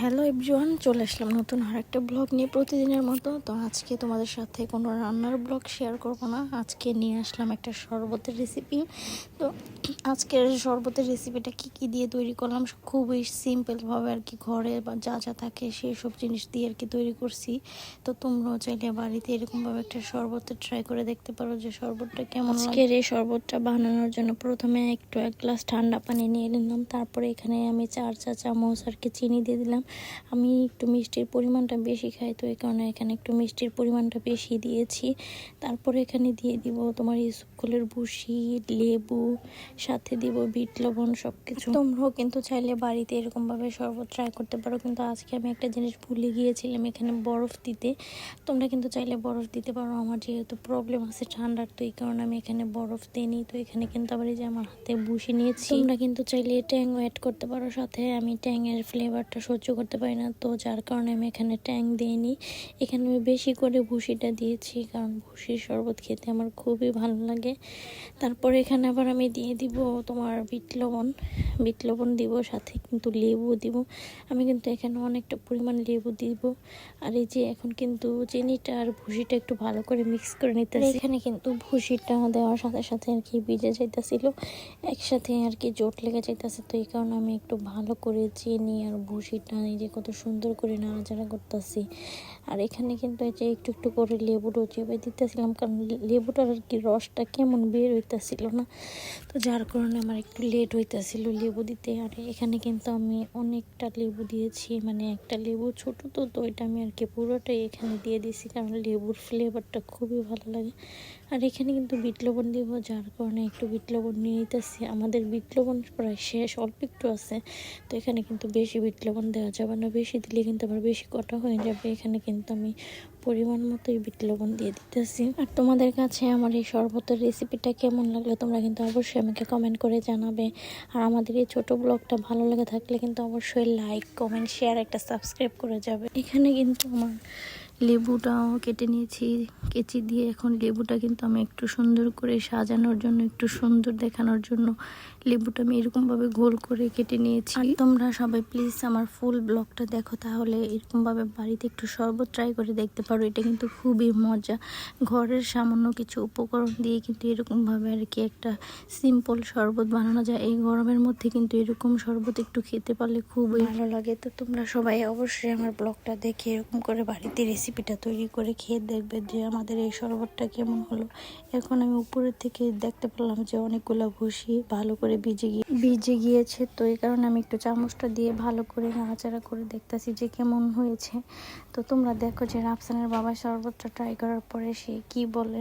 Hello everyone, চলে আসলাম নতুন আরেকটা ব্লগ নিয়ে প্রতিদিনের মতো। তো আজকে তোমাদের সাথে কোনো রান্নার ব্লগ শেয়ার করব না, আজকে নিয়ে আসলাম একটা শরবতের রেসিপি। তো আজকের শরবতের রেসিপিটা কি দিয়ে তৈরি করলাম, খুবই সিম্পলভাবে আর কি, ঘরে বা যা যা থাকে সেই সব জিনিস দিয়ে আর কি তৈরি করছি। তো তোমরাও চাইলে বাড়িতে এরকমভাবে একটা শরবতের ট্রাই করে দেখতে পারো যে শরবতটা কেমন। আজকের এই শরবতটা বানানোর জন্য প্রথমে এক গ্লাস ঠান্ডা পানি নিয়ে নিলাম, তারপরে এখানে আমি 4 চা চামচ আর কি চিনি দিয়ে দিলাম। আমি একটু মিষ্টির পরিমাণটা বেশি খাই, তো এই কারণে এখানে একটু মিষ্টির পরিমাণটা বেশি দিয়েছি। তারপরে এখানে দিয়ে দিব তোমার ইসবগুলের ভুসি, লেবু, সাথে দিব বিট লবণ, সব কিছু। তোমরাও কিন্তু চাইলে বাড়িতে এরকমভাবে শরবত ট্রাই করতে পারো, কিন্তু আজকে আমি একটা জিনিস ভুলে গিয়েছিলাম এখানে বরফ দিতে। তোমরা কিন্তু চাইলে বরফ দিতে পারো, আমার যেহেতু প্রবলেম আছে ঠান্ডার, তো এই কারণে আমি এখানে বরফ দিইনি। তো এখানে কিন্তু আবার এই যে আমার হাতে ভুসি নিয়েছি। তোমরা কিন্তু চাইলে ট্যাংও অ্যাড করতে পারো সাথে, আমি ট্যাংয়ের ফ্লেভারটা সহ্য করতে পারি না, তো যার কারণে আমি এখানে ট্যাং দিইনি। এখানে আমি বেশি করে ভুসিটা দিয়েছি, কারণ ভুসির শরবত খেতে আমার খুবই ভালো লাগে। তারপরে এখানে আবার আমি দিয়ে দিব তোমার বিট লবণ দিব, সাথে কিন্তু লেবু দিব। আমি কিন্তু এখানে অনেকটা পরিমাণ লেবু দিব। আর এই যে এখন কিন্তু চিনিটা আর ভুসিটা একটু ভালো করে মিক্স করে নিতেছি। এখানে কিন্তু ভুসিটা দেওয়ার সাথে সাথে আর কি ভিজে যাইতেছিল, একসাথে আর কি জোট লেগে যাইতেছে। তো এই কারণে আমি একটু ভালো করে চিনি আর ভুসিটা এই যে কত সুন্দর করে নাড়াচাড়া করতেছি। আর এখানে কিন্তু এই যে একটু একটু করে লেবুটাও চেপে দিতেছিলাম, কারণ লেবুটার আর কি রসটা কেমন বের হইতেছিল না, তো যার কারণে আমার একটু লেট হইতেছিল লেবু দিতে। আর এখানে কিন্তু আমি অনেকটা লেবু দিয়েছি, মানে একটা লেবু ছোট, তো এটা আমি আর কি পুরোটাই এখানে দিয়ে দিয়েছি, কারণ লেবুর ফ্লেভারটা খুবই ভালো লাগে। আর এখানে কিন্তু বিট লবণ দিব, যার কারণে একটু বিট লবণ নিয়ে নিতেছি। আমাদের বিট লবণ প্রায় শেষ, অল্প একটু আছে। তো এখানে কিন্তু বেশি বিট লবণ দেওয়া যাবে না, বেশি দিলে কিন্তু আবার বেশি কটা হয়ে যাবে। এখানে কিন্তু আমি পরিমাণ মতোই বিট লবণ দিয়ে দিতেছি। আর তোমাদের কাছে আমার এই শরবতের রেসিপিটা কেমন লাগলো তোমরা কিন্তু অবশ্যই আমাকে কমেন্ট করে জানাবে। আর আমাদের এই ছোট ব্লগটা ভালো লেগে থাকলে কিন্তু অবশ্যই লাইক, কমেন্ট, শেয়ার, একটা সাবস্ক্রাইব করে যাবে। এখানে কিন্তু আমার লেবুটাও কেটে নিয়েছি কেচি দিয়ে। এখন লেবুটা কিন্তু আমি একটু সুন্দর করে সাজানোর জন্য, একটু সুন্দর দেখানোর জন্য লেবুটা আমি এরকমভাবে গোল করে কেটে নিয়েছি। আর তোমরা সবাই প্লিজ আমার ফুল ব্লগটা দেখো, তাহলে এরকমভাবে বাড়িতে একটু শরবত ট্রাই করে দেখতে পারো। এটা কিন্তু খুবই মজা, ঘরের সামান্য কিছু উপকরণ দিয়ে কিন্তু এরকমভাবে আর কি একটা সিম্পল শরবত বানানো যায়। এই গরমের মধ্যে কিন্তু এরকম শরবত একটু খেতে পারলে খুবই ভালো লাগে। তো তোমরা সবাই অবশ্যই আমার ব্লগটা দেখে এরকম করে বাড়িতে রেসিপিটা তৈরি করে খেয়ে দেখবে যে আমাদের এই শরবতটা কেমন হলো। এখন আমি উপরের থেকে দেখতে পেলাম যে অনেকগুলো ভুসি ভালো করে ভিজে গিয়েছে, তো এই কারণে আমি একটু চামচটা দিয়ে ভালো করে নাড়াচাড়া করে দেখতেছি যে কেমন হয়েছে। তো তোমরা দেখো যে রাফসানের বাবা শরবতটা ট্রাই করার পরে সে কি বলে।